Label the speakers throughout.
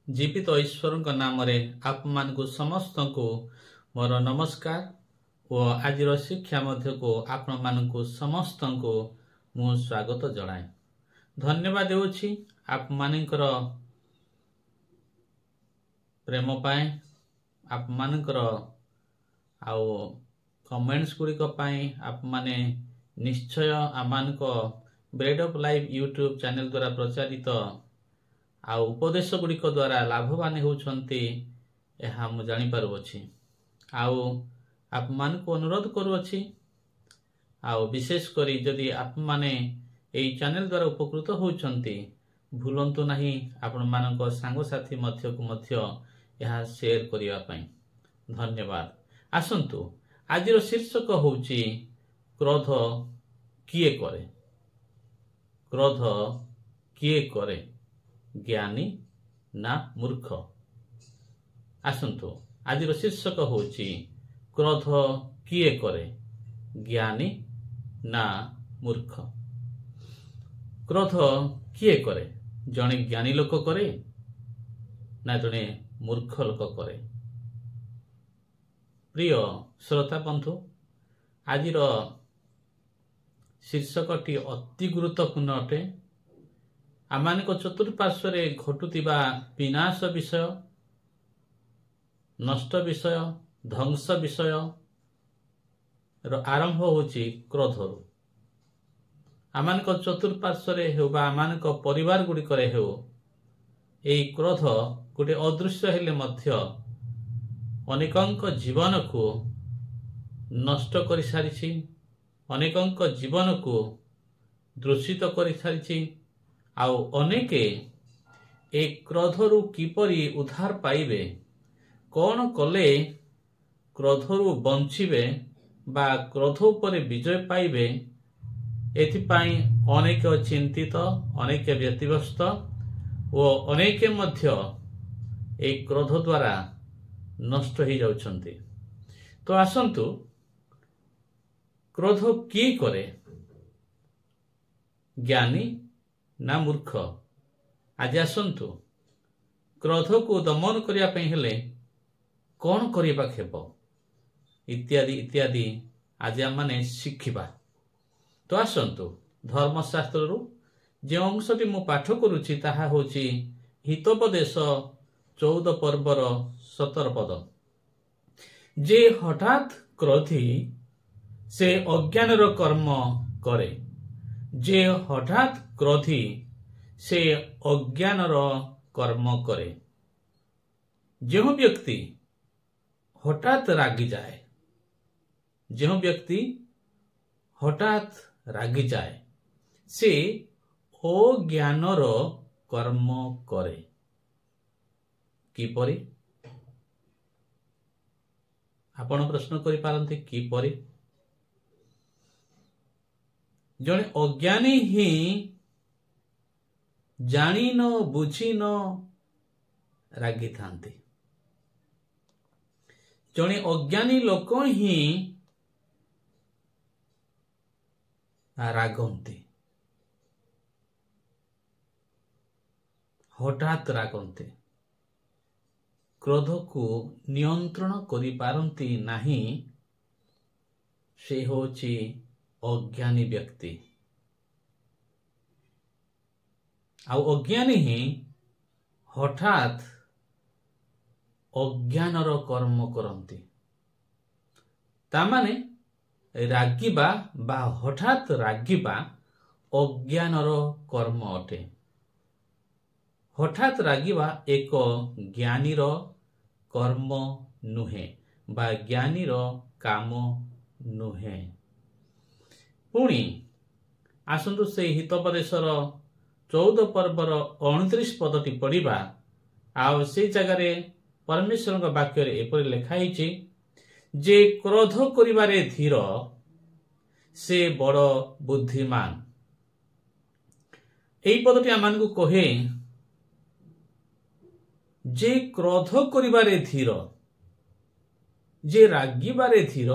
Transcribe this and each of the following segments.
Speaker 1: जीवित ईश्वर नाम आप समस्त को मोर नमस्कार और आज शिक्षा मध्य को आपण समस्त को मु स्वागत जनाए। धन्यवाद देउछि आप मानकर प्रेम पाए, आप मानकर आउ कमेंट्स गुड़िक आप माने निश्चय आमान bread of life YouTube channel द्वारा प्रचारित आ उपदेश गुड़िक द्वारा लाभवान होउछंती एहा मु जानि पारुछि। आउ आप मान को अनुरोध करूछि आउ विशेष करी जदि आप माने एई चैनल द्वारा उपकृत होउछंती भूलंतु नाही आपण मानक सांग साथी मध्य को मध्य एहा शेयर करिया पई। धन्यवाद। आसंतु आजिर शीर्षक होउछि क्रोध किए करे। क्रोध किए करे, ज्ञानी ना मूर्ख। आसंतु आजिर शीर्षक होउछि क्रोध किए करे, ज्ञानी ना मूर्ख। क्रोध किए करे, जने ज्ञानी लोक करे ना जने मूर्ख लोक करे। प्रिय श्रोता बंधु, आजिर शीर्षकटी अति गुरुत्वपूर्ण अटे। आमानक चतुर्पार्श्वरे घटुतिबा विनाश विषय, नष्ट विषय, ध्वंस विषय आरंभ होछि क्रोधरु। आमानक चतुर्पार्श्वरे हेबा आमानक परिवार गुड़िकरे हेउ एई क्रोध गोटे अदृश्य हेले मध्य अनेकंक जीवन को नष्ट करि सारिछि, अनेकंक जीवन को दूषित करि सारिछि। आउ अनेके एक क्रोधरु किपरि उद्धार पाइबे, कौन कले क्रोधरु बंचिबे बा क्रोध उपरे विजय पाइबे, एथिपाई अनेक चिंतित, अनेक व्यतिव्यस्त और अनेके मध्य एक क्रोध द्वारा नष्ट हो जाउछंती। तो आसंतु क्रोध किए करे, ज्ञानी ना मूर्ख। आज आसंतु क्रोध को दमन करिया पई हेले कौन करिबा खेब इत्यादि इत्यादि आज आमने शिखिबा। तो आसंतु धर्मशास्त्र रु जे अंशटी मु पाठ करूछि ताहा होछि हितोपदेश 14 पर्वर 17 पद। जे हठात क्रोधी से अज्ञानर कर्म करे, जे हठात क्रोधी से अज्ञानर कर्म करे। जो व्यक्ति हठात रागी जाए, जो व्यक्ति हठात रागी जाए से अज्ञानर कर्म करे। किपरि आपण प्रश्न करि पारंते किपरि? जने अज्ञानी ही जानी न बुझी न रागी थांती। जने अज्ञानी लोक ही रागंती, हठात रागंती, क्रोध को नियंत्रण करि पारंती नाही। से होची अज्ञानी व्यक्ति। आउ अज्ञानी ही हठात अज्ञानर कर्म करंती। तामाने रागिबा बा हठात रागिबा अज्ञानर कर्म अटे। हठात रागिबा एक ज्ञानीर कर्म नुहे बा ज्ञानीर काम नुहे। पुणी आसंतु से हितोपदेशर 14 पर्वर 29 पदटी पढ़िबा। आउ से जगारे परमेश्वर वाक्य एपरि लेखा हिछि, जे क्रोध करिबारे धीर से बड़ बुद्धिमान। एई पदटी आमानकु कहे जे क्रोध करिबारे धीर, जे रागिबारे धीर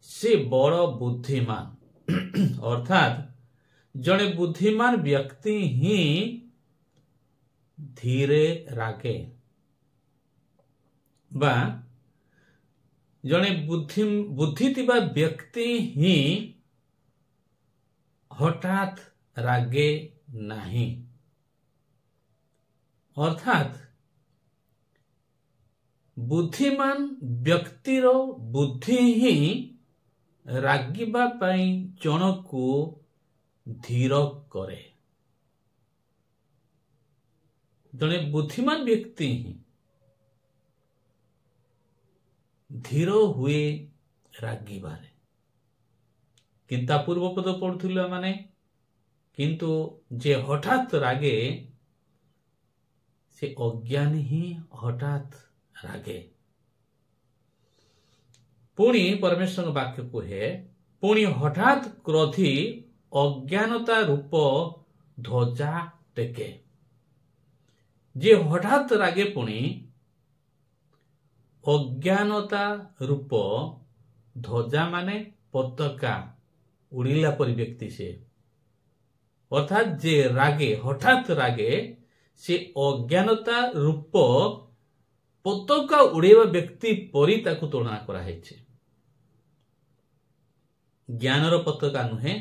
Speaker 1: से बड़ बुद्धिमान। अर्थात जड़े बुद्धिमान व्यक्ति ही ଧୀରେ ରାଗେ ବା ଜଣେ ବୁଦ୍ଧି ଥିବା ବ୍ୟକ୍ତି ହିଁ ହଠାତ୍ ରାଗେ ନାହିଁ। ଅର୍ଥାତ୍ ବୁଦ୍ଧିମାନ ବ୍ୟକ୍ତିର ବୁଦ୍ଧି ହିଁ ରାଗିବା ପାଇଁ ଜଣକୁ ଧୀର କରେ। ଜଣେ ବୁଦ୍ଧିମାନ ବ୍ୟକ୍ତି ହିଁ ଧୀର ହୁଏ ରାଗିବାରେ। କିନ୍ତୁ ତା ପୂର୍ବ ପଦ ପଢୁଥିଲୁ ମାନେ କିନ୍ତୁ ଯେ ହଠାତ୍ ରାଗେ ସେ ଅଜ୍ଞାନୀ ହିଁ ହଠାତ୍ ରାଗେ। ପୁଣି ପରମେଶ୍ୱରଙ୍କ ବାକ୍ୟ କୁହେ, ପୁଣି ହଠାତ୍ କ୍ରୋଧୀ ଅଜ୍ଞାନତା ରୂପ ଧ୍ୱଜା ଟେକେ। ଯେ ହଠାତ୍ ରାଗେ ପୁଣି ଅଜ୍ଞାନତା ରୂପ ଧ୍ୱଜା ମାନେ ପତାକା ଉଡ଼ିଲା ପରି ବ୍ୟକ୍ତି ସେ। ଅର୍ଥାତ୍ ଯେ ରାଗେ ହଠାତ୍ ରାଗେ ସେ ଅଜ୍ଞାନତା ରୂପ ପତାକା ଉଡ଼େଇବା ବ୍ୟକ୍ତି ପରି ତାକୁ ତୁଳନା କରାଯାଇଛି। ଜ୍ଞାନର ପତାକା ନୁହେଁ,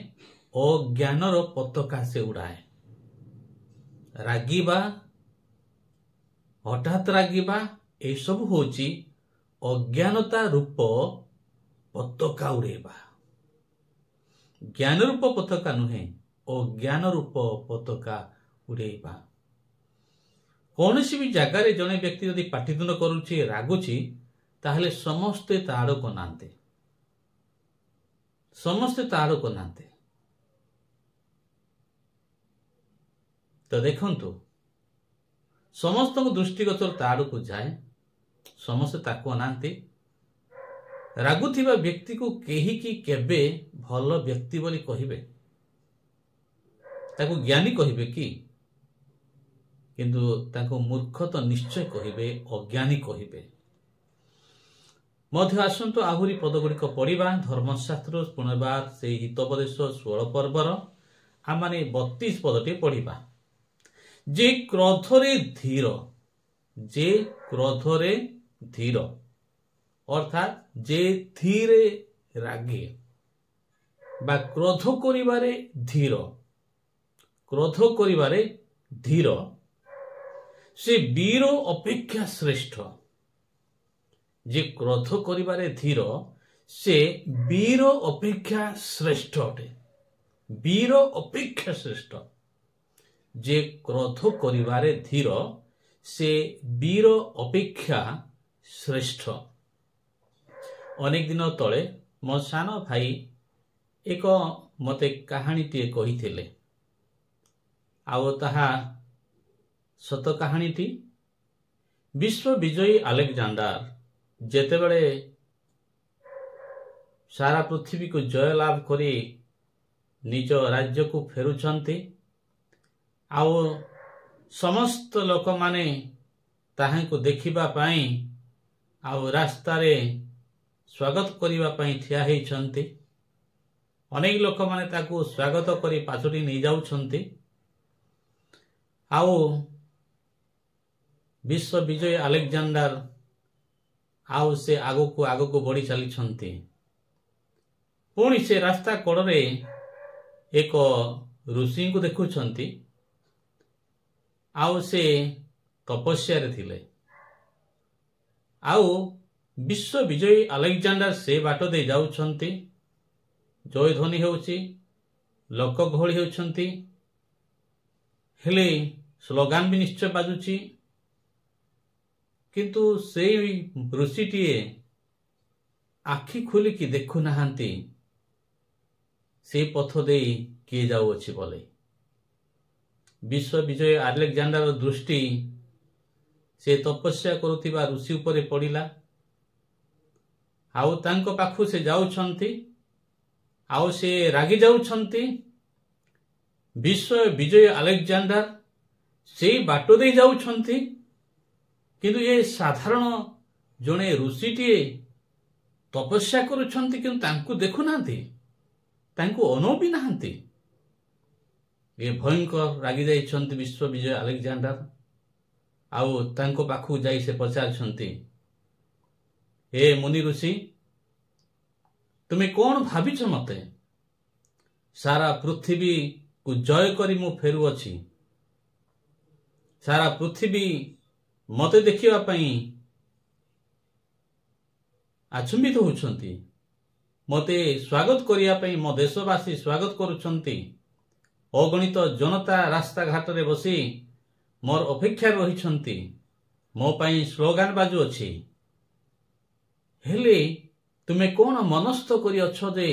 Speaker 1: ଅଜ୍ଞାନର ପତାକା ସେ ଉଡ଼ାଏ। ରାଗିବା, ହଠାତ୍ ରାଗିବା ଏସବୁ ହେଉଛି ଅଜ୍ଞାନତା ରୂପ ପତାକା ଉଡ଼େଇବା। ଜ୍ଞାନ ରୂପ ପତାକା ନୁହେଁ, ଅଜ୍ଞାନ ରୂପ ପତାକା ଉଡ଼େଇବା। କୌଣସି ବି ଜାଗାରେ ଜଣେ ବ୍ୟକ୍ତି ଯଦି ପାଟିତୁଣ୍ଡ କରୁଛି, ରାଗୁଛି, ତାହେଲେ ସମସ୍ତେ ତା ଆଡ଼କୁ ଅନାନ୍ତି। ସମସ୍ତେ ତା ଆଡ଼କୁ ଅନାନ୍ତି। ତ ଦେଖନ୍ତୁ, ସମସ୍ତଙ୍କ ଦୃଷ୍ଟିଗୋଚର ତା ଆଡ଼କୁ ଯାଏ, ସମସ୍ତେ ତାକୁ ଅନାନ୍ତି। ରାଗୁଥିବା ବ୍ୟକ୍ତିକୁ କେହି କେବେ ଭଲ ବ୍ୟକ୍ତି ବୋଲି କହିବେ? ତାକୁ ଜ୍ଞାନୀ କହିବେ କି? କିନ୍ତୁ ତାଙ୍କୁ ମୂର୍ଖ ତ ନିଶ୍ଚୟ କହିବେ, ଅଜ୍ଞାନୀ କହିବେ। ମଧ୍ୟ ଆସନ୍ତୁ ଆହୁରି ପଦଗୁଡ଼ିକ ପଢ଼ିବା। ଧର୍ମଶାସ୍ତ୍ର ପୁନର୍ବାର ସେହି ହିତୋପଦେଶ 16 ପର୍ବର ଆମେ 32 ପଦଟି ପଢ଼ିବା। ଯେ କ୍ରୋଧରେ ଧୀର, ଯେ କ୍ରୋଧରେ ଧୀର ଅର୍ଥାତ୍ ଯେ ଧୀରେ ରାଗେ ବା କ୍ରୋଧ କରିବାରେ ଧୀର, କ୍ରୋଧ କରିବାରେ ଧୀର, ସେ ବୀର ଅପେକ୍ଷା ଶ୍ରେଷ୍ଠ। ଯେ କ୍ରୋଧ କରିବାରେ ଧୀର ସେ ବୀର ଅପେକ୍ଷା ଶ୍ରେଷ୍ଠ ଅଟେ। ବୀର ଅପେକ୍ଷା ଶ୍ରେଷ୍ଠ। ଯେ କ୍ରୋଧ କରିବାରେ ଧୀର ସେ ବୀର ଅପେକ୍ଷା ଶ୍ରେଷ୍ଠ। ଅନେକ ଦିନ ତଳେ ମୋ ସାନ ଭାଇ ଏକ ମୋତେ କାହାଣୀଟିଏ କହିଥିଲେ, ଆଉ ତାହା ସତ କାହାଣୀଟି। ବିଶ୍ୱ ବିଜୟୀ ଆଲେକଜାଣ୍ଡାର ଯେତେବେଳେ ସାରା ପୃଥିବୀକୁ ଜୟଲାଭ କରି ନିଜ ରାଜ୍ୟକୁ ଫେରୁଛନ୍ତି, ଆଉ ସମସ୍ତ ଲୋକମାନେ ତାହାଙ୍କୁ ଦେଖିବା ପାଇଁ ଆଉ ରାସ୍ତାରେ ସ୍ୱାଗତ କରିବା ପାଇଁ ଠିଆ ହୋଇଛନ୍ତି। ଅନେକ ଲୋକମାନେ ତାକୁ ସ୍ୱାଗତ କରି ପାଛୋଟି ନେଇଯାଉଛନ୍ତି। ଆଉ ବିଶ୍ୱ ବିଜୟୀ ଆଲେକଜାଣ୍ଡାର ଆଉ ସେ ଆଗକୁ ବଢ଼ି ଚାଲିଛନ୍ତି। ପୁଣି ସେ ରାସ୍ତା କଡ଼ରେ ଏକ ଋଷିଙ୍କୁ ଦେଖୁଛନ୍ତି, ଆଉ ସେ ତପସ୍ୟାରେ ଥିଲେ। ଆଉ ବିଶ୍ୱ ବିଜୟୀ ଆଲେକଜାଣ୍ଡାର ସେ ବାଟ ଦେଇ ଯାଉଛନ୍ତି। ଜୟଧ୍ୱନି ହେଉଛି, ଲୋକ ଗହଳି ହେଉଛନ୍ତି, ହେଲେ ସ୍ଲୋଗାନ ବି ନିଶ୍ଚୟ ବାଜୁଛି। କିନ୍ତୁ ସେଇ ଋଷିଟିଏ ଆଖି ଖୋଲିକି ଦେଖୁନାହାନ୍ତି ସେ ପଥ ଦେଇ କିଏ ଯାଉଅଛି ବୋଲି। ବିଶ୍ୱ ବିଜୟୀ ଆଲେକଜାଣ୍ଡାର ଦୃଷ୍ଟି ସେ ତପସ୍ୟା କରୁଥିବା ଋଷି ଉପରେ ପଡ଼ିଲା। ଆଉ ତାଙ୍କ ପାଖକୁ ସେ ଯାଉଛନ୍ତି, ଆଉ ସେ ରାଗି ଯାଉଛନ୍ତି। ବିଶ୍ୱ ବିଜୟୀ ଆଲେକଜାଣ୍ଡାର ସେଇ ବାଟ ଦେଇ ଯାଉଛନ୍ତି, କିନ୍ତୁ ଏ ସାଧାରଣ ଜଣେ ଋଷିଟିଏ ତପସ୍ୟା କରୁଛନ୍ତି, କିନ୍ତୁ ତାଙ୍କୁ ଦେଖୁନାହାନ୍ତି, ତାଙ୍କୁ ଅନଉ ବି ନାହାନ୍ତି। ଏ ଭୟଙ୍କର ରାଗି ଯାଇଛନ୍ତି ବିଶ୍ୱ ବିଜୟ ଆଲେକଜାଣ୍ଡାର। ଆଉ ତାଙ୍କ ପାଖକୁ ଯାଇ ସେ ପଚାରିଛନ୍ତି, ହେ ମୁନି ଋଷି, ତୁମେ କ'ଣ ଭାବିଛ ମତେ? ସାରା ପୃଥିବୀକୁ ଜୟ କରି ମୁଁ ଫେରୁଅଛି। ସାରା ପୃଥିବୀ ମତେ ଦେଖିବା ପାଇଁ ଆଚମ୍ବିତ ହେଉଛନ୍ତି। ମତେ ସ୍ୱାଗତ କରିବା ପାଇଁ ମୋ ଦେଶବାସୀ ସ୍ୱାଗତ କରୁଛନ୍ତି। ଅଗଣିତ ଜନତା ରାସ୍ତାଘାଟରେ ବସି ମୋର ଅପେକ୍ଷାରେ ରହିଛନ୍ତି। ମୋ ପାଇଁ ସ୍ଲୋଗାନ ବାଜୁଅଛି। ହେଲେ ତୁମେ କ'ଣ ମନସ୍ଥ କରିଅଛ ଯେ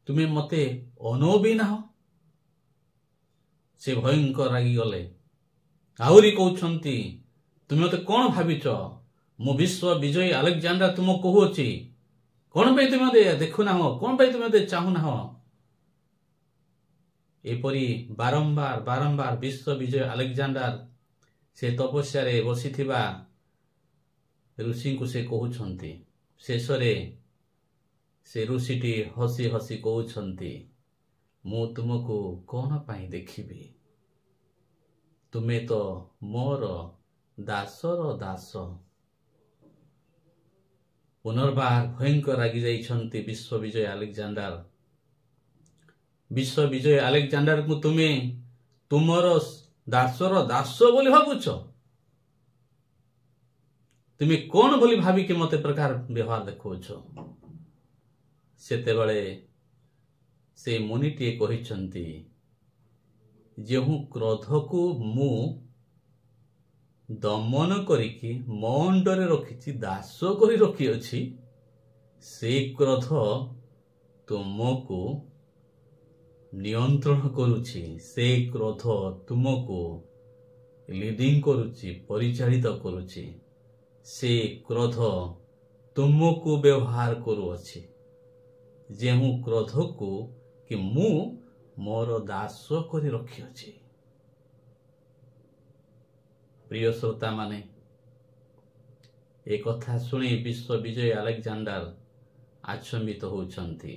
Speaker 1: ତୁମେ ମତେ ଅନବି ନାହଁ? ସେ ଭୟଙ୍କର ରାଗିଗଲେ। ଆହୁରି କହୁଛନ୍ତି, ତୁମେ ମତେ କ'ଣ ଭାବିଛ? ମୁଁ ବିଶ୍ୱ ବିଜୟୀ ଆଲେକ୍ଜାଣ୍ଡାର ତୁମକୁ କହୁଅଛି। କ'ଣ ପାଇଁ ତୁମେ ମତେ ଦେଖୁନାହ? କ'ଣ ପାଇଁ ତୁମେ ମତେ ଚାହୁଁନାହ? ଏପରି ବାରମ୍ବାର ବିଶ୍ୱ ବିଜୟ ଆଲେକ୍ଜାଣ୍ଡାର ସେ ତପସ୍ୟାରେ ବସିଥିବା ଋଷିଙ୍କୁ ସେ କହୁଛନ୍ତି। ଶେଷରେ ସେ ଋଷିଟି ହସି ହସି କହୁଛନ୍ତି, ମୁଁ ତୁମକୁ କ'ଣ ପାଇଁ ଦେଖିବି? ତୁମେ ତ ମୋର ଦାସର ଦାସ। ପୁନର୍ବାର ଭୟଙ୍କର ରାଗି ଯାଇଛନ୍ତି ବିଶ୍ୱ ବିଜୟ ଆଲେକ୍ଜାଣ୍ଡାର। ବିଶ୍ୱ ବିଜୟ ଆଲେକ୍ଜାଣ୍ଡାରଙ୍କୁ ତୁମେ ତୁମର ଦାସର ଦାସ ବୋଲି ଭାବୁଛ? ତୁମେ କ'ଣ ବୋଲି ଭାବିକି ମତେ ପ୍ରକାର ବ୍ୟବହାର ଦେଖାଉଛ? ସେତେବେଳେ ସେ ମୁନିଟିଏ କହିଛନ୍ତି, ଯେଉଁ କ୍ରୋଧକୁ ମୁଁ ଦମନ କରିକି ମୋ ଅଣ୍ଡରେ ରଖିଛି, ଦାସ କରି ରଖିଅଛି, ସେ କ୍ରୋଧ ତୁମକୁ ନିୟନ୍ତ୍ରଣ କରୁଛି। ସେ କ୍ରୋଧ ତୁମକୁ ଲିଡିଂ କରୁଛି, ପରିଚାଳିତ କରୁଛି। ସେ କ୍ରୋଧ ତୁମକୁ ବ୍ୟବହାର କରୁଅଛି। ଯେଉଁ କ୍ରୋଧକୁ କି ମୁଁ ମୋର ଦାସ କରି ରଖିଅଛି। ପ୍ରିୟ ଶ୍ରୋତା ମାନେ, ଏ କଥା ଶୁଣି ବିଶ୍ୱ ବିଜୟ ଆଲେକ୍ଜାଣ୍ଡାର ଆଚମ୍ବିତ ହେଉଛନ୍ତି।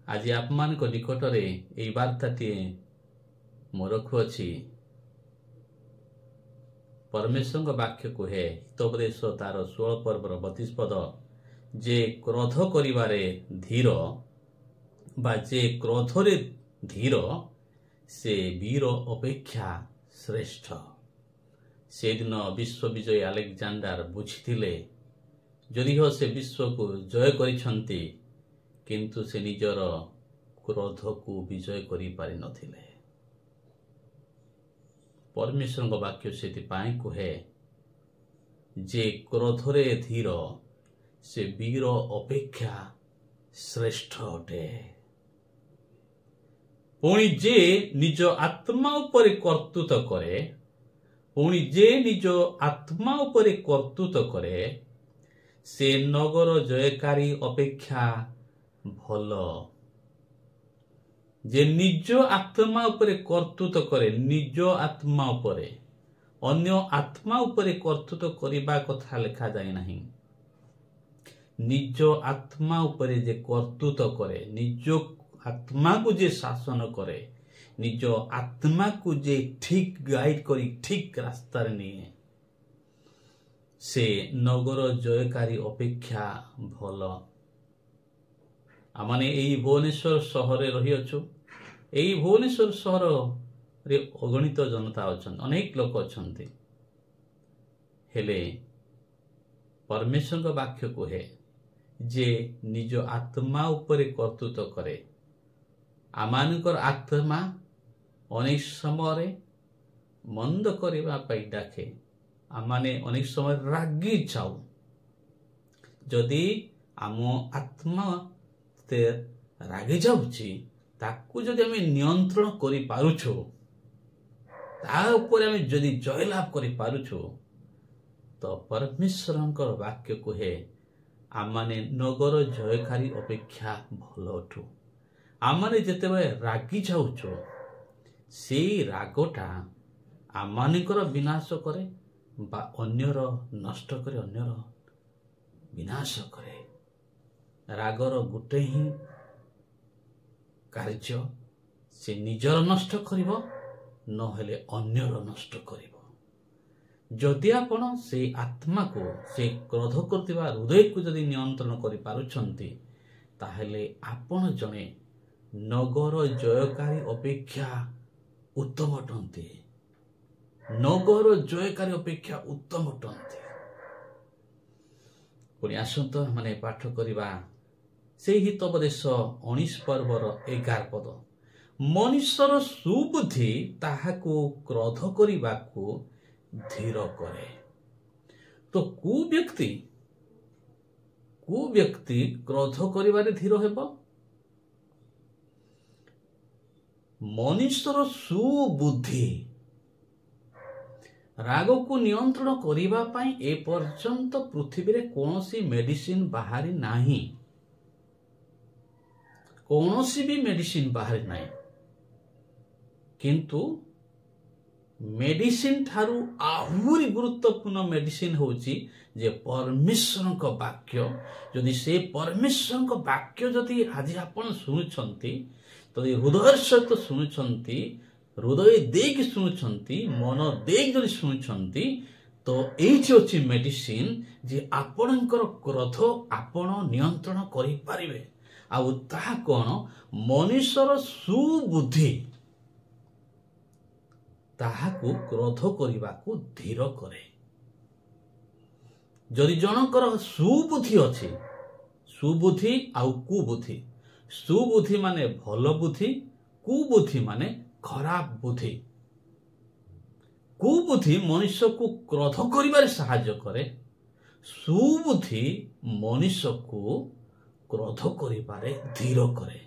Speaker 1: ଆଜି ଆପଣମାନଙ୍କ ନିକଟରେ ଏହି ବାର୍ତ୍ତାଟିଏ ମୁଁ ରଖୁଅଛି। ପରମେଶ୍ୱରଙ୍କ ବାକ୍ୟ କୁହେ, ହିତୋପଦେଶ ତାର 16 ପର୍ବର 32 ପଦ, ଯେ କ୍ରୋଧ କରିବାରେ ଧୀର ବା ଯେ କ୍ରୋଧରେ ଧୀର, ସେ ବୀର ଅପେକ୍ଷା ଶ୍ରେଷ୍ଠ। ସେଦିନ ବିଶ୍ୱ ବିଜୟୀ ଆଲେକ୍ଜାଣ୍ଡାର ବୁଝିଥିଲେ, ଯଦିଓ ସେ ବିଶ୍ୱକୁ ଜୟ କରିଛନ୍ତି, କିନ୍ତୁ ସେ ନିଜର କ୍ରୋଧକୁ ବିଜୟ କରିପାରିନଥିଲେ। ପରମେଶ୍ୱରଙ୍କ ବାକ୍ୟ ସେଥିପାଇଁ କୁହେ, ଯେ କ୍ରୋଧରେ ଧୀର, ସେ ବୀର ଅପେକ୍ଷା ଶ୍ରେଷ୍ଠ ଅଟେ। ପୁଣି ଯେ ନିଜ ଆତ୍ମା ଉପରେ କର୍ତ୍ତୃତ୍ୱ କରେ, ସେ ନଗର ଜୟକାରୀ ଅପେକ୍ଷା ଭଲ। ଯେ ନିଜ ଆତ୍ମା ଉପରେ କର୍ତ୍ତୃତ୍ୱ କରେ, ନିଜ ଆତ୍ମା ଉପରେ, ଅନ୍ୟ ଆତ୍ମା ଉପରେ କର୍ତ୍ତୃତ୍ୱ କରିବା କଥା ଲେଖାଯାଏ ନାହିଁ। ନିଜ ଆତ୍ମା ଉପରେ ଯେ କର୍ତ୍ତୃତ୍ୱ କରେ, ନିଜ ଆତ୍ମାକୁ ଯେ ଶାସନ କରେ, ନିଜ ଆତ୍ମାକୁ ଯେ ଠିକ ଗାଇଡ କରି ଠିକ ରାସ୍ତାରେ ନିଏ, ସେ ନଗର ଜୟକାରୀ ଅପେକ୍ଷା ଭଲ। ଆମେ ଏହି ଭୁବନେଶ୍ୱର ସହରରେ ରହିଅଛୁ। ଏହି ଭୁବନେଶ୍ୱର ସହରରେ ଅଗଣିତ ଜନତା ଅଛନ୍ତି, ଅନେକ ଲୋକ ଅଛନ୍ତି। ହେଲେ ପରମେଶ୍ୱରଙ୍କ ବାକ୍ୟ କୁହେ, ଯେ ନିଜ ଆତ୍ମା ଉପରେ କର୍ତ୍ତୃତ୍ୱ କରେ। ଆମମାନଙ୍କର ଆତ୍ମା ଅନେକ ସମୟରେ ମନ୍ଦ କରିବା ପାଇଁ ଡାକେ। ଆମମାନେ ଅନେକ ସମୟରେ ରାଗି ଯାଉ। ଯଦି ଆମ ଆତ୍ମା ରାଗି ଯାଉଛି, ତାକୁ ଯଦି ଆମେ ନିୟନ୍ତ୍ରଣ କରିପାରୁଛୁ, ତା ଉପରେ ଆମେ ଯଦି ଜୟଲାଭ କରିପାରୁଛୁ, ତ ପରମେଶ୍ୱରଙ୍କର ବାକ୍ୟ କୁହେ, ଆମମାନେ ନଗର ଜୟକାରୀ ଅପେକ୍ଷା ଭଲ ଅଟୁ। ଆମମାନେ ଯେତେବେଳେ ରାଗି ଯାଉଛୁ, ସେଇ ରାଗଟା ଆମମାନଙ୍କର ବିନାଶ କରେ ବା ଅନ୍ୟର ନଷ୍ଟ କରେ, ଅନ୍ୟର ବିନାଶ କରେ। ରାଗର ଗୋଟେ ହିଁ କାର୍ଯ୍ୟ, ସେ ନିଜର ନଷ୍ଟ କରିବ नहेले अन्यर नष्ट करिब। जदि आपण से आत्मा को से क्रोध करथिबा हृदय को जदि नियंत्रण करि पारुछंती ताहेले आपण जने नगर जयकारी अपेक्षा उत्तम अटंती। नगर जयकारी अपेक्षा उत्तम अटंती। पुणी आसंत माने पाठ करिबा से हितोपदेश 19 पर्वर 11 पद। मनुष्यर सुबुद्धि ताहाकु क्रोध करिबाकु धीर करे। तो कु व्यक्ति क्रोध करिबारे धीर हेबो? मनुष्यर सुबुद्धि राग को नियंत्रण करिबा पई ए पर्यंत पृथ्वी रे कोनोसी मेडिसिन बाहरी नाही। कोनोसी भी मेडिसिन बाहरी नाही। किंतु मेडिसिन थारु आहुरी गुरुत्वपूर्ण मेडिसिन होची जे परमेश्वर को वाक्य। यदि से परमेश्वर को वाक्य जदि आज आपण सुनुछंती तो हृदय सहित सुनुछंती, हृदय देख सुनुछंती, मन देख जदि सुनुछंती तो एठी अछि मेडिसिन जे आपणकर क्रोध आपण नियंत्रण करि पारिबे। आ ताहा कोन? मनुष्यर सुबुद्धि ताहाकु क्रोध करिबाकु धीर करे। जदि जनकर सुबुद्धि अछि, सुबुद्धि आउ कुबुद्धि। सुबुद्धि माने भल बुद्धि, कुबुद्धि माने खराब बुद्धि। कुबुद्धि मनुष्य को क्रोध करिबारे सहाय्य करे। सुबुद्धि मनुष्य को क्रोध करिबारे धीर करे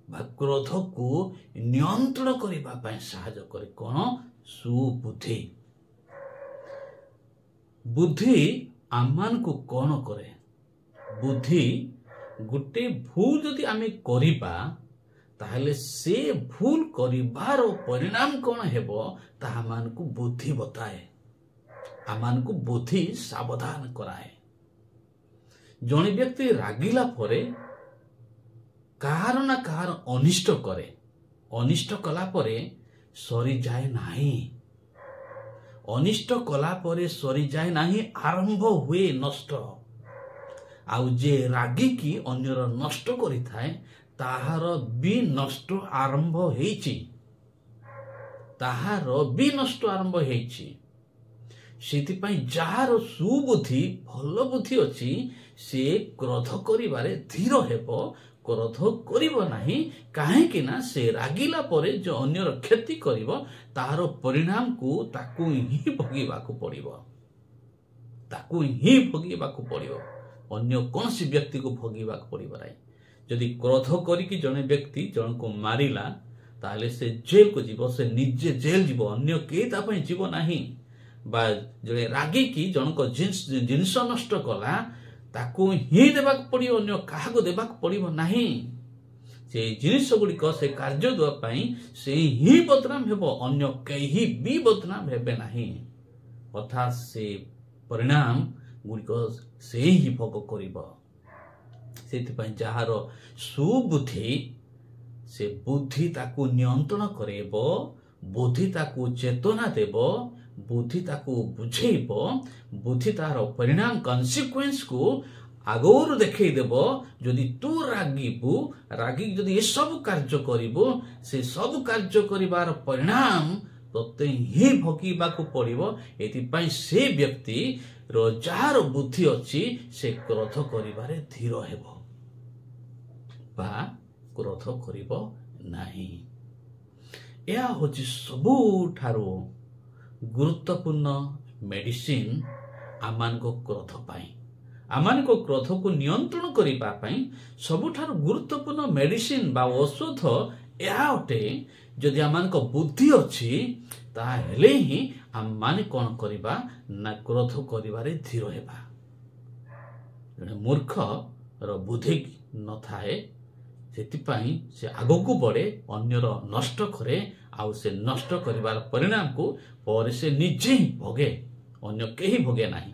Speaker 1: बा क्रोध को नियंत्रण करिबा पय सहाय्य करे। कोन? सुबुद्धि। बुद्धि आमान को कोन करे? बुद्धि गुटे भूल जदि आमे करिबा ताहले से भूल करिबार परिणाम कोन हेबो ताहा मान को बुद्धि बताए, आमान को बुद्धि सावधान कराए। जने व्यक्ति रागिला परे कहार ना कहार अनिष्ट करे, अनिष्ट कला परे सरी जाए नाही। अनिष्ट कला परे सरी जाए नाही, आरंभ हुए नष्ट। आउ जे रागी की अन्यर नष्ट करि थाए ताहार भी नष्ट आरंभ हेछि, ताहार भी नष्ट आरंभ हेछि। सेति पई जहार सुबुद्धि भल बुद्धि अछि से क्रोध करिबारे धीर हेबो, क्रोध करिबो नाही। काहे कि ना से रागिला परे जो अन्यर क्षति करिवो ताहार परिणाम को ताकू ही भोगिबाकू पड़िबो, ताकू ही भोगिबाकू पड़िबो। अन्य कोनसी व्यक्ति को भोगिबाकू पड़िबो नाही। जदि क्रोध करिकी जने व्यक्ति जन को मारिला ताले से जेल को जीवो, से निजे जेल जीवो, अन्य के ता पई जीवो नाही। बा जने रागी की जन को जिनिस नष्ट कला ताकू ही देबाक पड़ियो, अन्य काहा को देबाक पड़िबो नाही। से जिनिस गुडी को से कार्य दवा पई से ही बदनाम हेबो, अन्य केही भी बदनाम हेबे नाही। अर्थात से परिणाम गुडी को से ही भोग करिबो। सेतिपई जहार सुबुद्धि से बुद्धि ताकू नियंत्रण करेबो, बुद्धि ताकू चेतना देबो, बुद्धि ताकू बुझेइबो, बुद्धि तार परिणाम कन्सिक्वेंस को आगोर देखै देबो। जदि तू रागीबू, रागी जदि ए सब कार्य करिबो से सब कार्य करिबार परिणाम तते ही भोगिबाकू पड़िबो। एतिपई से व्यक्ति रो जहार बुद्धि अछि से क्रोध करिबारे धीर हेबो बा क्रोध करिबो नाही। या होछि सबुठारो गुरुत्वपूर्ण मेडिसिन आमान को क्रोध पाई। आमान को क्रोध को नियंत्रण करिबा पई सबुठारो गुरुत्वपूर्ण मेडिसिन बा औषध या अटे। जदि आमान को बुद्धि अछि ताहेले ही आमान कोन करिबा ना क्रोध करिबारे धीर हेबा। जने मूर्ख रो बुद्धि न थाए सेतिपई से आगो बढ़े, अन्यर नष्ट करे, आउ से नष्ट करिबार परिणाम को पर से निजे ही भोगे, अन्य केही भोगे नाही।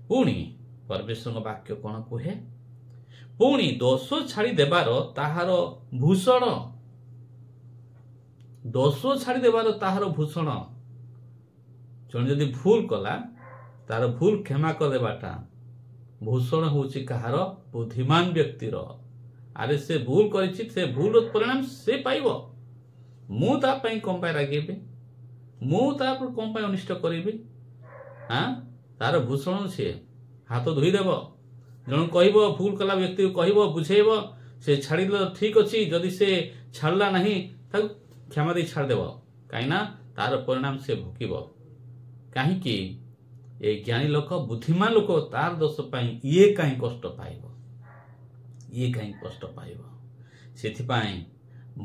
Speaker 1: पुणी परमेश्वर वाक्य कोन कहे? पुणी दोष छाड़ी देबार ताहार भूषण दोष छाड़ी देवार ताहार भूषण जन जदि भूल कला तार भूल क्षमा कर देवाटा भूषण होची कहार बुद्धिमान व्यक्तिर अरे से भूल करिछि से भूल परिणाम से पाइबो मु ता पई कोन पय रागेबे मु ता पर कोन पय अनिष्ट करिबे हां तार भूषण से हाथ धोई देव जन कहब भूल कला व्यक्ति कहब बुझेब से छाड़ी ठीक अच्छी जदि से छाड़ला नहीं क्षमा दे छाड़देव कहीं तार परिणाम से भोगिब कहीं ये ज्ञानी लोक बुद्धिमान लोक तार दोष पाई ये कहीं कष्ट पाइब ये कहीं कष्ट पाइब सेथिपाई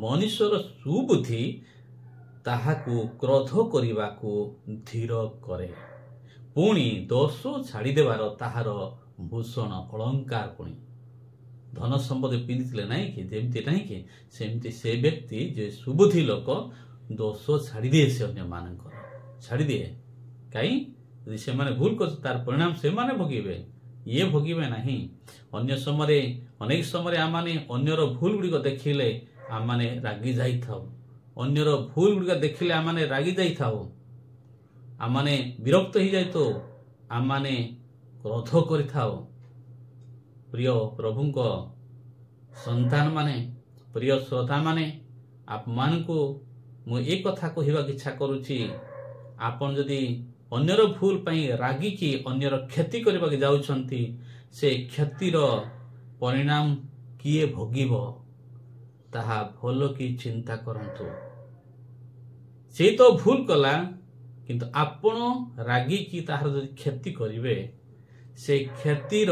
Speaker 1: मनुष्यर सुबुद्धि ताहाकू क्रोध करने को धीर करे पुणी दोष छाड़ी देवार ताहार भूषण अलंकार पुणी धन संपत्ति पिंधि ना कि जमती ना कि सेमती से व्यक्ति जे सुबुद्धि लोक दोष छाड़ी दिए से अन्य मान छाड़ी दिए कहीं से माने भूल कर तार परिणाम से माने भोगिबे ये भोगिबे नहीं अन्य समय अनेक समय आम मैंने अन्यर भूल गुड़िक देखिले आम मैंने रागी जाई थाउ अन्यर भूल गुड़िक देखिले आम मैंने रागी जाई थाउ आम मैंने विरक्त हो जाए तो आम मैंने क्रोध कर प्रिय प्रभु संतान माने प्रिय श्रोता माने आप मान को मु एक कथा कहवा इच्छा करुच्ची आपन जदि अन्यर भूल पाई रागी की अन्यर क्षति करबा के जाउछंती से क्षतिर परिणाम किए भोगिब ताहा भलो की चिंता करंतु से तो भूल कला किंतु आपण रागी की ताहार जदि क्षति करिवे से क्षतिर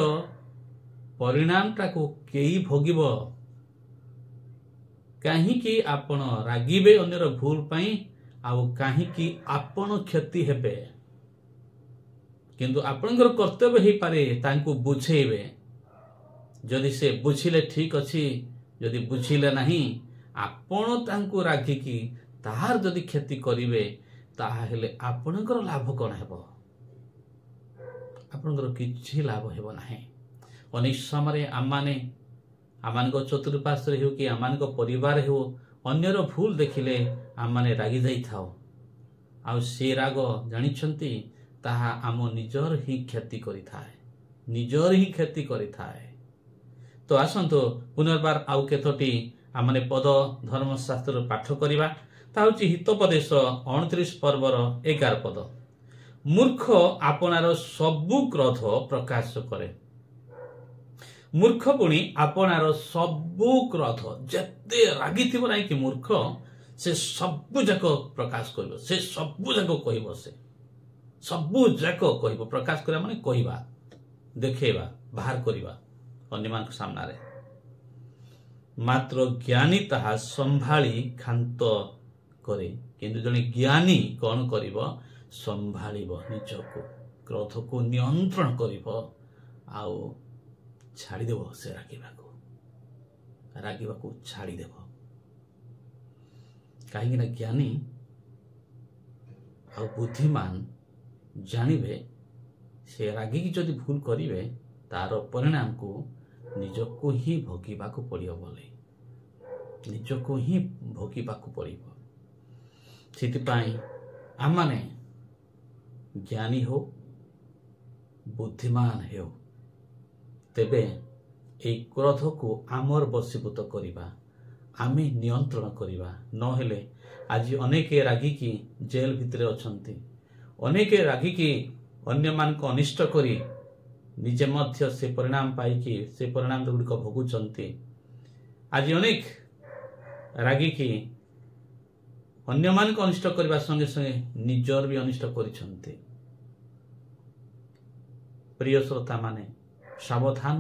Speaker 1: परिणाम टाको केई भोगिब कहीं आपण रागिबे अन्यर भूल पाई आउ कहीं आपण क्षति हेबे किंतु आपणकर कर्तव्य ही पारे तांको बुझेबे जदि से बुझिले ठीक अच्छी जदि बुझिले नहीं आपण तांको रागिकी ताहार जदि क्षति करिवे ताहाले आपणकर लाभ कोन हेबो आपणकर किछि लाभ हेबो नाही अनेक समय आम चतुर्पार्श्व हो कि आम परिवार हो अन्यर भूल देखिले आम माने रागी जाई थाओ आ से राग जानिछंती ताहा आम निजर ही क्षति करिथाए निजर ही क्षति करिथाए तो आसंतो पुनर्बार आउ केतोटी आमने पद धर्मशास्त्र पाठ करिबा ता होची हितोपदेश 29 पर्वर 11 पद मूर्ख आपनार सबु क्रोध प्रकाश करे मूर्ख पुणी आपनार सबु क्रोध जेते रागी थिबो नै कि मूर्ख से सबु जाक प्रकाश करिवो से सबु जाक कहिवो से सबु जाक कहिवो प्रकाश करा माने कहिबा देखेबा बाहर करिबा अन्य मान सामना रे मात्र ज्ञानी ताहा संभाली खांत करे किंतु जने ज्ञानी कोन करिवो संभालिबो निजको क्रोध को नियंत्रण करिवो आउ छाड़ी देव से रागिबा को छाड़ी देव कहीं ज्ञानी आ बुद्धिमान जानिबे से रागी की जदि भूल करिवे तार परिणाम को निजको ही भोगिबा को पड़ियो बोले निजको ही भोगिबा को पड़ियो सेतिपाई आमाने ज्ञानी हो बुद्धिमान हो तेबे ए क्रोध को आमर बसीभूत करिबा आमे नियंत्रण करिबा नहेले आज अनेक रागी की जेल भितरे अछंती अनेक रागी की अन्य मान को अनिष्ट करी निजे मध्य से परिणाम पाई कि से परिणाम गुड़िक भोगुचंती आज अनेक रागी की अन्य मान को अनिष्ट करबा संगे संगे निजर भी अनिष्ट करिसंती प्रिय श्रोता माने सावधान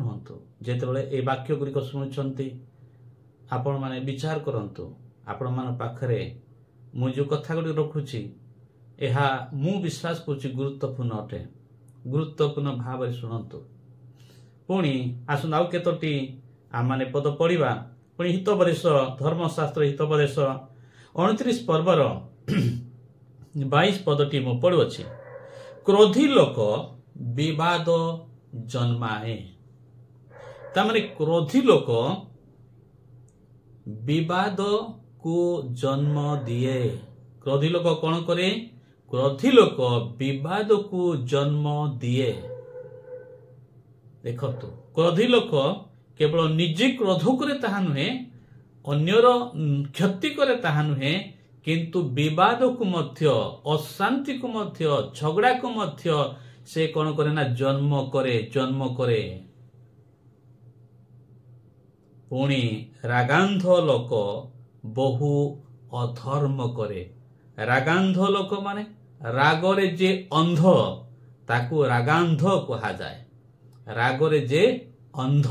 Speaker 1: हंतु जेतेबेले ए वाक्य गुड़िक शुणुचंती आपण माने विचार करंतु आपण मान पाखरे मु जो कथा गुड़ी रखुची एहा मु विश्वास करुची गुरुत्वपूर्ण अटे गुरुत्वपूर्ण भाव शुणु पुणी आसुन आउ केतोटी आम माने पद पढ़िबा पुणी हितोपदेश धर्मशास्त्र हितोपदेश 29 पर्वर 22 पदटी मु पढ़ुअछि क्रोधी लोक विवाद जन्माए तामाने क्रोधी लोक विवाद को जन्म दिए। क्रोधी लोक कौन करे? क्रोधी लोक विवाद को जन्म दिए। देखो क्रोधी लोक केवल निजे क्रोध करे ताहा नुहे, अन्यर क्षति करे ताहा नुहे, किंतु विवाद को मध्य, अशांति को मध्य, झगड़ा को मध्य से कौन करे ना जन्म करे। पुणी रागांध लोक बहु अधर्म करे। रागांध लोक माने रागरे जे अंध ताकू रागांध कहा जाए। रागरे जे अंध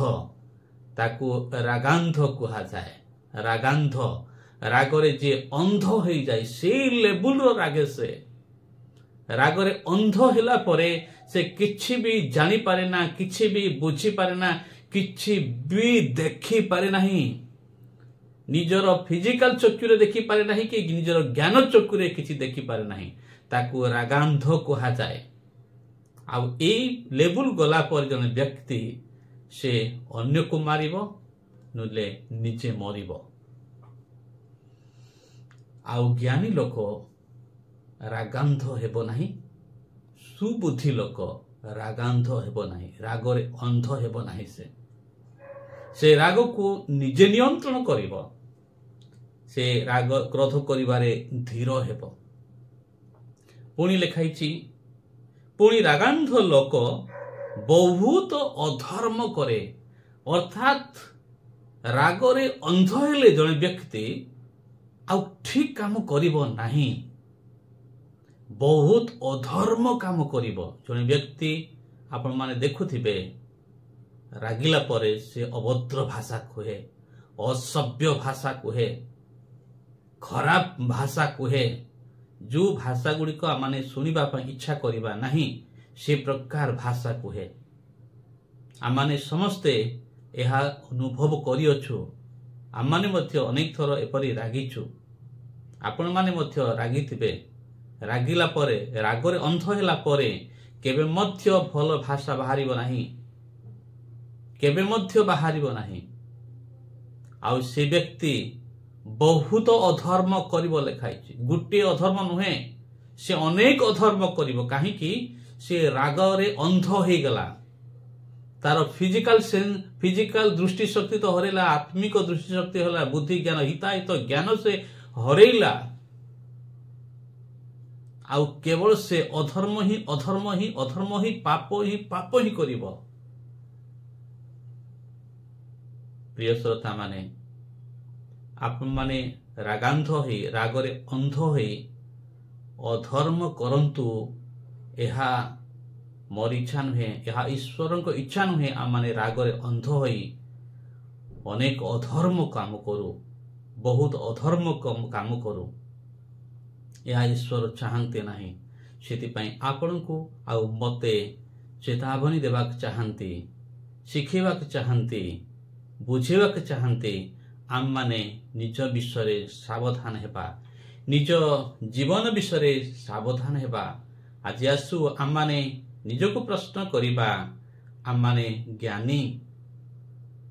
Speaker 1: ताकू रागांध कहा जाए। रागांध रागरे जे अंध हो जाए से लेवल रागे से रागरे अंध होला परे से किछि भी जानी पारे ना, किछि भी बुझी पारे ना, किछि भी देखी पारे नहीं। निजर फिजिकल चक्षुरे देखी पारे नहीं कि निजर ज्ञान चक्षुरे किछि देखी पारे नहीं, ताकू रागांध कहा जाए। आउ ए लेवल गला पर जने व्यक्ति से अन्य को मारिबो नुले निजे मरिबो। आउ ज्ञानी लोक रागांध हेबो नहीं, सुबुद्धि लोक रागांध हेबो नहीं, रागरे अंध हेबो नहीं। से राग को निजे नियंत्रण करिबो, से राग क्रोध करिबारे धीर हेबो। पुणी लिखाइछि, पुणी रागांध लोक बहुत अधर्म करे। अर्थात रागरे अंध हेले जने व्यक्ति आउ ठीक काम करिबो नहीं, बहुत अधर्म काम करिबो। जने व्यक्ति आपण माने देखुथिबे रागिला परे से अभद्र भाषा कहे, असभ्य भाषा कहे, खराब भाषा कहे, जो भाषा गुड़िक आम शुणा इच्छा करवा नहीं से प्रकार भाषा कहे। आम समस्ते यह अनुभव करिअछु। आमने मध्य अनेक थर एपरी रागिछु। आपण माने मध्य रागिथिबे। रागिला परे रागरे अंध होला परे केबे मध्य भल भाषा बाहरिबो नाही, केबे मध्य बाहरिबो नाही। आउ से व्यक्ति बहुत अधर्म करिबो लेखाइछि। गुटे अधर्म नुहे, से अनेक अधर्म करिबो। काहे कि से रागरे अंध हो गला। तार फिजिकल दृष्टि शक्ति तो हरेला, आत्मिक दृष्टि शक्ति होला, बुद्धि ज्ञान हिताहित ज्ञान से हरेला। आउ केवल से अधर्म ही पाप ही करिबो। प्रिय श्रोता माने, आपण माने रागांध होई, रागरे अंध होई अधर्म करंतु। एहा मोर इच्छा नुहे, यह ईश्वर को इच्छा नुहे। आम माने रागरे अंध होई अनेक अधर्म काम करू, बहुत अधर्म काम करू। यह ईश्वर चाहते नहीं। सेतिपई आपण को आउ मते चेतावनी देवाक चाहती, शिखेवाक चाहती, बुझेवाक चाहती। आम माने निज विषय सावधान हेबा, निज जीवन विषय सावधान हेबा। आज आसु आम माने निजको प्रश्न करिबा, आम माने ज्ञानी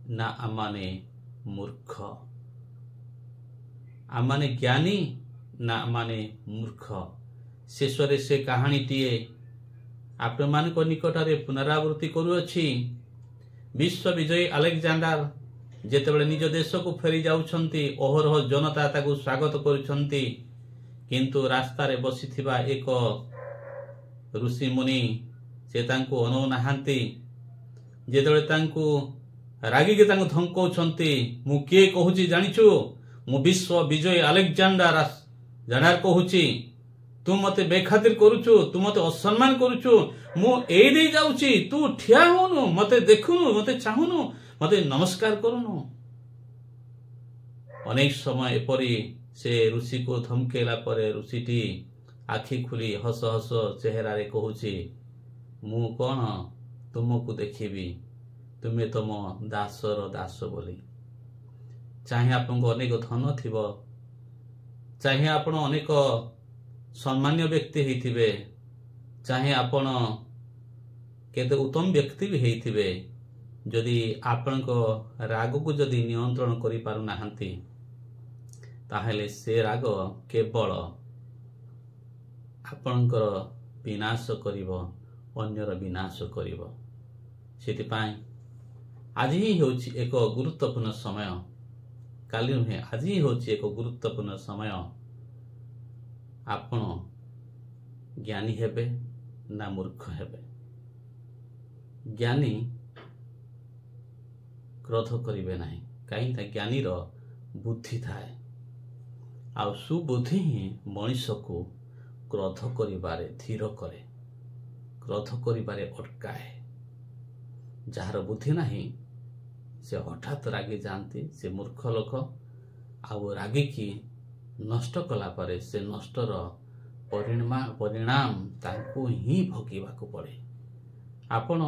Speaker 1: ना आम माने मूर्ख? आम माने ज्ञानी ना आम माने मूर्ख? शेषरे से कहानीटीए आपण मानक निकटरे पुनरावृत्ति करूअछि। विश्व विजयी अलेक्जेंडर जेतेबेले निज देश को फेरी जाउछंती, ओहरह जनता ताकू स्वागत करुछंती, किंतु रास्ता रे बसिथिबा एक ऋषि मुनि से तांको अनु नाहांती। जेतेबेले तांको रागी के तांको धमकाउछंती, मु के कहूची जानिछु, मु विश्व विजयी अलेक्जेंडर जानार कहूची, तू मते बेखातिर करुछु, तू मते असम्मान करुछु, मु एई दे जाउची, तू ठिया होनु, मते देखुनु, मते चाहुनु, मते नमस्कार करुनु। अनेक समय एपरी से ऋषि को धमकेला परे ऋषिटी आखि खुली हस हस चेहरा रे कहूची, मु कौन तुमको देखिबी, तुमे तो मो दासर दास बोली। चाहे आपको अनेक धन थिबो, चाहे आपण अनेक सम्मान्य व्यक्ति हेइथिबे, चाहे आपण केते उत्तम व्यक्ति भी हेइथिबे, जदि आपण को राग को जदि नियंत्रण करि पारु नाहंती, ताहेले से राग केवल आपणकर विनाश करिवो, अन्यर विनाश करिवो। सेतिपाई आज ही होछि एक गुरुत्वपूर्ण समय, काली नुहे आज ही होछि एक गुरुत्वपूर्ण समय। आपण ज्ञानी हेबे ना मूर्ख हेबे। ज्ञानी क्रोध करिवे नाही, कहीं ज्ञानी रो बुद्धि थाए। आ सुबुद्धि ही मनीष को क्रोध करिबारे धीर करे, क्रोध करिबारे अटकाए। जार बुद्धि नाही से हठात रागी जाती, से मूर्ख लोक। आउ रागिकी नष्ट कला परे से नष्टर परिणाम तांको ही भोगिबाकू पड़े। आपण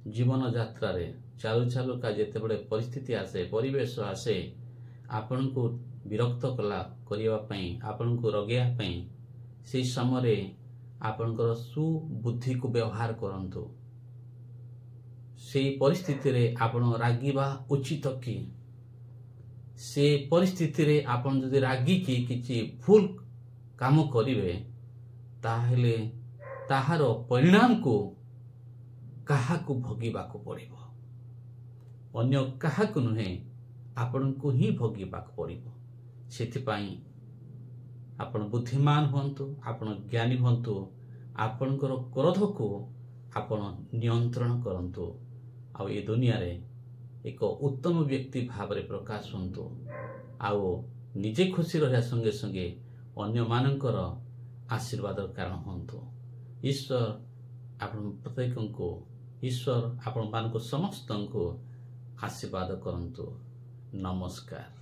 Speaker 1: जीवन यात्रा रे चालू चालू का जेते बड़े परिस्थिति आसे, परिवेश आसे, आपण को विरक्त कला करिवा पई, आपण को रगेया पई, से समय आपणकर सुबुद्धि को व्यवहार करंतु। से परिस्थिति रे आपण रागिबा उचित कि? से परिस्थिति रे आपण जदि रागी की किछि भूल काम करिवे, ताहेले ताहार परिणाम को काहाकू भोगिबाकू पड़िबो, अन्य काहाकू नुहे, आपणको ही भोगिबाकू पड़िबो। सेथिपाई आपण बुद्धिमान हुंतु, आपण ज्ञानी हुंतु, आपणकर क्रोध को आपण नियंत्रण करंतु। आ ये दुनिया रे एक उत्तम व्यक्ति भाव रे प्रकाश हुंतु। आउ निजे खुशी रहा संगे संगे अन्य मानकर आशीर्वाद कारण हुंतु। ईश्वर आपण प्रत्येक को, ईश्वर आपण मान को समस्त को आशीर्वाद करंतु। नमस्कार।